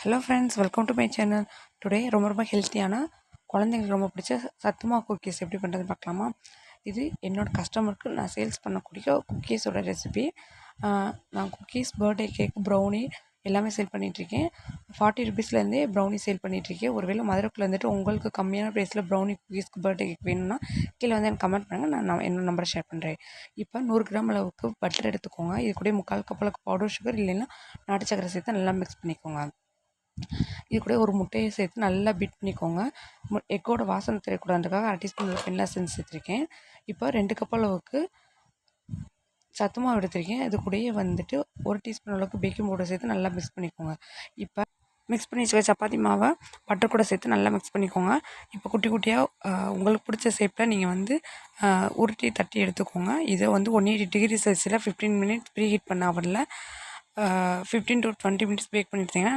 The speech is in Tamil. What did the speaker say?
Hello friends, welcome to my channel. Today ரொம்ப ஹெல்த்தியான குழந்தைங்களுக்கு ரொம்ப பிடிச்ச சத்துமாவு குக்கீஸ் எப்படி பண்ணுறதுன்னு பார்க்கலாமா. இது என்னோடய கஸ்டமருக்கு நான் சேல்ஸ் பண்ணக்கூடிய குக்கீஸோட ரெசிபி. நான் குக்கீஸ், பர்த்டே கேக், ப்ரௌனி எல்லாமே சேல் பண்ணிகிட்ருக்கேன். 40 ருபீஸ்லேருந்தே ப்ரௌனி சேல் பண்ணிகிட்ருக்கேன். ஒருவேளை மதுரைக்குள்ள வந்துட்டு உங்களுக்கு கம்மியான ப்ரைஸில் ப்ரௌனி, குக்கீஸ்க்கு, பர்த்டே கேக் வேணும்னா கீழே வந்து எனக்கு கமெண்ட் பண்ணுங்கள். நான் என்னோட நம்பரை ஷேர் பண்ணுறேன். இப்போ 100 கிராம் அளவுக்கு பட்டர் எடுத்துக்கோங்க. இது கூட 3/4 கப் அளவுக்கு பவுடர் சுகர் இல்லைன்னா நாட்டு சக்கரை சேர்த்து நல்லா மிக்ஸ் பண்ணிக்கோங்க. இது கூட ஒரு முட்டையை சேர்த்து நல்லா பீட் பண்ணிக்கோங்க. எக்கோட வாசனை தெரியக்கூடாதுக்காக 1/2 டீஸ்பூன் வெண்ணிலா எசன்ஸ் சேர்த்துருக்கேன். இப்போ 2 கப் அளவுக்கு சத்து மாவு எடுத்திருக்கேன். அது கூடயே வந்துட்டு 1 டீஸ்பூன் அளவுக்கு பேக்கிங் பவுடர் சேர்த்து நல்லா மிக்ஸ் பண்ணிக்கோங்க. இப்போ மிக்ஸ் பண்ணி வச்சுக்க சப்பாத்தி மாவை பட்டர் கூட சேர்த்து நல்லா மிக்ஸ் பண்ணிக்கோங்க. இப்போ குட்டி குட்டியாக உங்களுக்கு பிடிச்ச ஷேப்பில் நீங்கள் வந்து உருட்டி தட்டி எடுத்துக்கோங்க. இதை வந்து 180 டிகிரி செல்சியஸில் 15 மினிட்ஸ் ப்ரீ ஹீட் பண்ண அவரில் 15 to 20 மினிட்ஸ் பேக் பண்ணிட்டீங்கன்னா